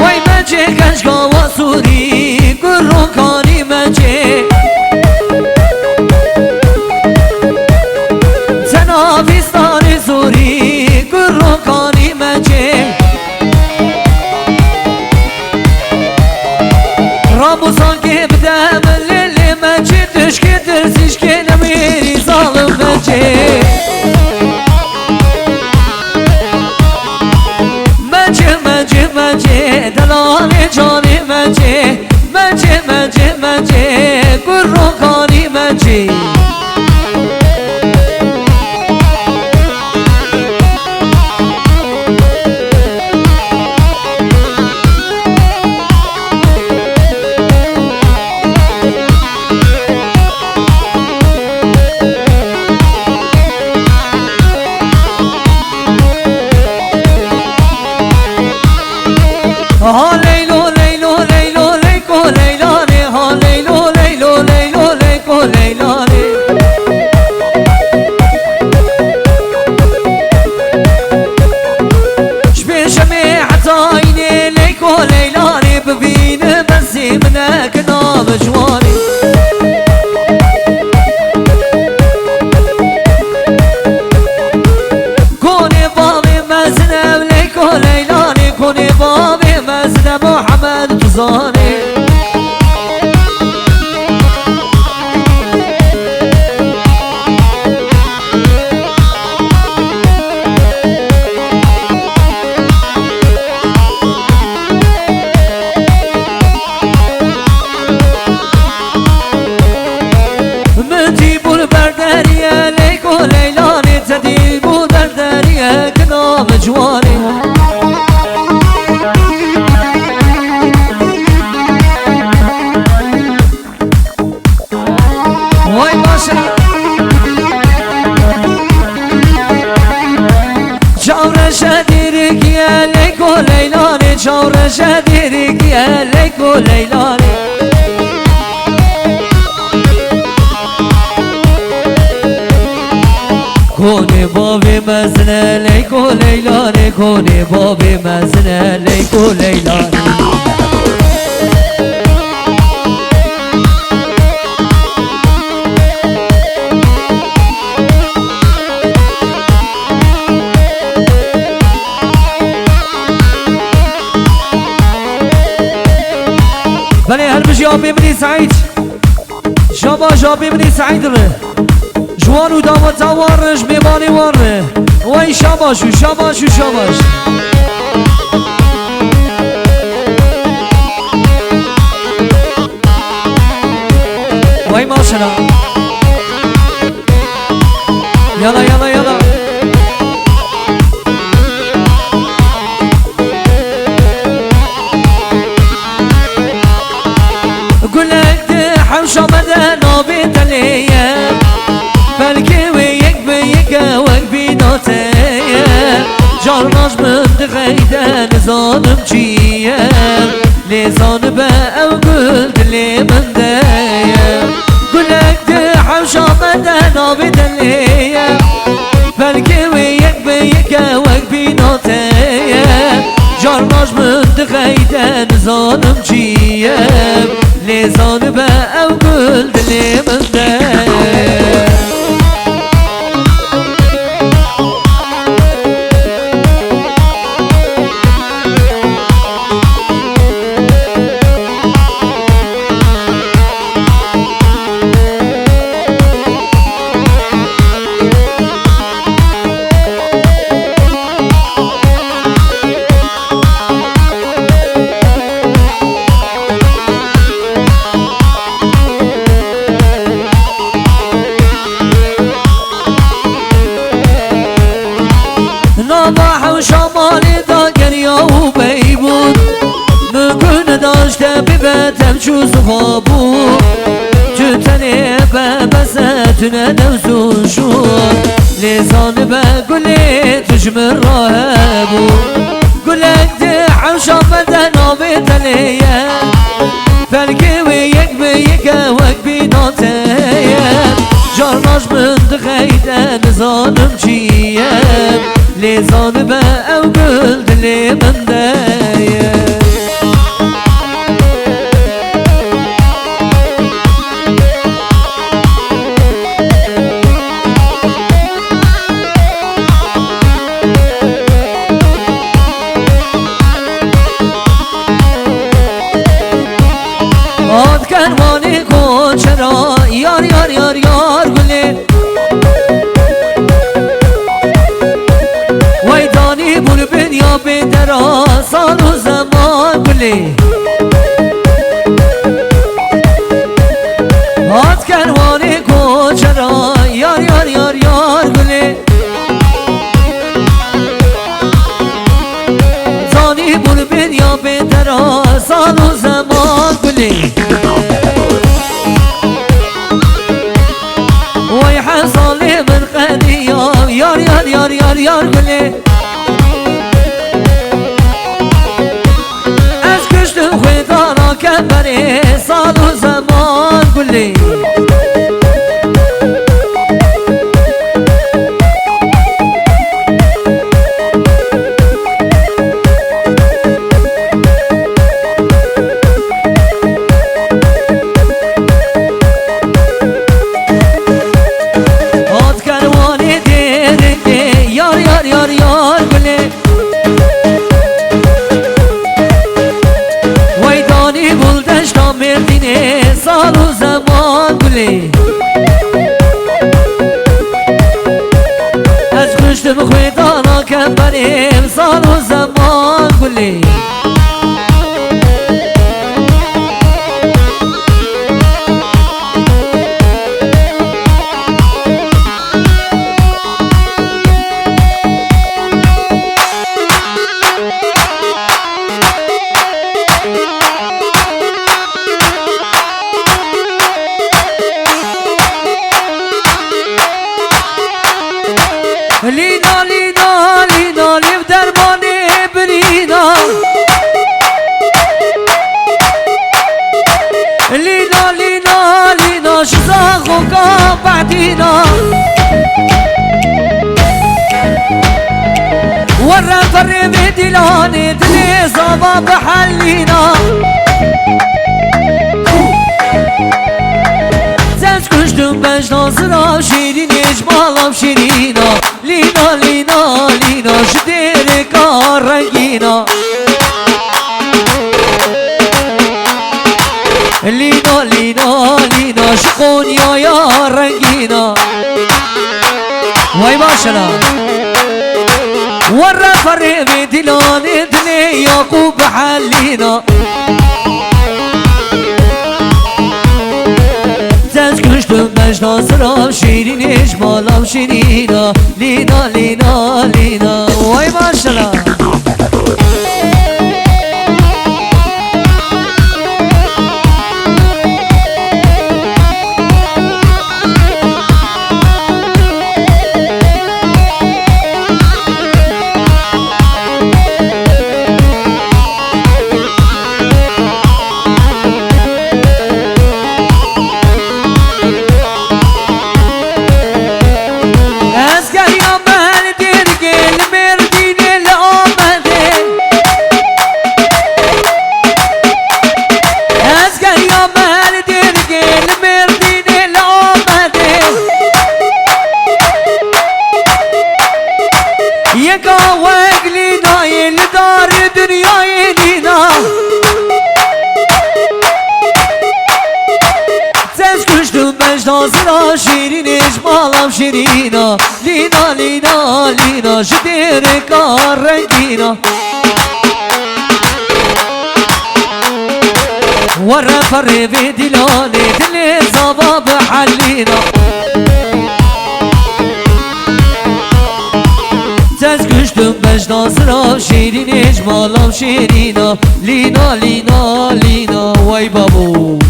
وای مجه کشگا و سوری گرو کانی مجه تنافیستان سوری گرو کانی مجه راموزان که بدم لیلی مجه دشکی درزیش که نمیری ظالم مجه مجه دلال جانی مجه گرو کانی مجه ها لیلو لیلو لیلو لیکو لیلانه ها لیلو لیلو لیلو لیکو لیلانه شبیشمی حتاینه لیکو لیلانه ببینه بسی منک نام جوانی کنه باب مزنه لیکو لیلانه کنه باب مزنه محمد تزانه متیبون بردریه لیکو لیلانه تدیبون بردریه کنام جوانه وای باشه چاورش دیرگیه لیکو لیلانه چاورش دیرگیه لیکو لیلانه کنه باب مزنه لیکو لیلانه کنه باب مزنه لیکو لیلانه بله هل بجی آبی منی سعید شاباش آبی منی سعید ره جوان و داماد زوارش میبانی واره وای شاباشو شاباشو شاباش وای ماشنا یلا یلا یلا قلت حوش آمده نابی دلیه بلکه ویک بیک وک بیناته جارناش من دقیده نزانم چیه لیزان به او گل دلی من دیه گلک ده حوش آمده نابی دلیه بلکه ویک بیک وک بیناته جارناش من دقیده نزانم چیه لیزان به او گل دلی من دیه ببتم شو صحابو تتني ببستنا دوسو شو لزان بقولي تجمر راهبو قولك دي حوشا بدنا بتليه فالكي ويك بيك وك بيناتيه جارناش من دخيته نزانم چیم لیزان به او گل دلی من دیم آد کنوانی کن چرا یار یار یار یار گلی وای دانی بول بنیا بدرا سال و زمان گلی آد کنوانی کن چرا یار یار یار یار گلی دانی بول بنیا بدرا سال و زمان گلی وای حصالی من قدیام یار یار یار یار یار گلی از کشتم خویدانا کبری سال و زمان گلی سال و زمان گلی از کشتم خویدانا کبریم سال و زمان گلی لینا لینا لینا لیو درمانی برینا لینا لینا لینا شزاق و کام بعدینا ورم فرمی دلانی دلی زابا بحلینا زنج کشتم بج ناظرا شیرین اجمالم شیرینا لینا لینا لینا شدیر کار رنگینا لینا لینا لینا شقونیا یا رنگینا وای ماشاءالله ورا فرمی دلانی دلی یاقوب حلینا زنج کشتم بج ناظرم شیرین اجمالم شیرینا لینا لینا لینا وای ماشاءالله ناظرا شیرین اجمالم شیرینا لینا لینا لینا شدیر کار رنگینا ورا فری به دلانی دل زابا بحلینا تز کشتم بج ناظرا شیرین اجمالم شیرینا لینا لینا لینا وای بابو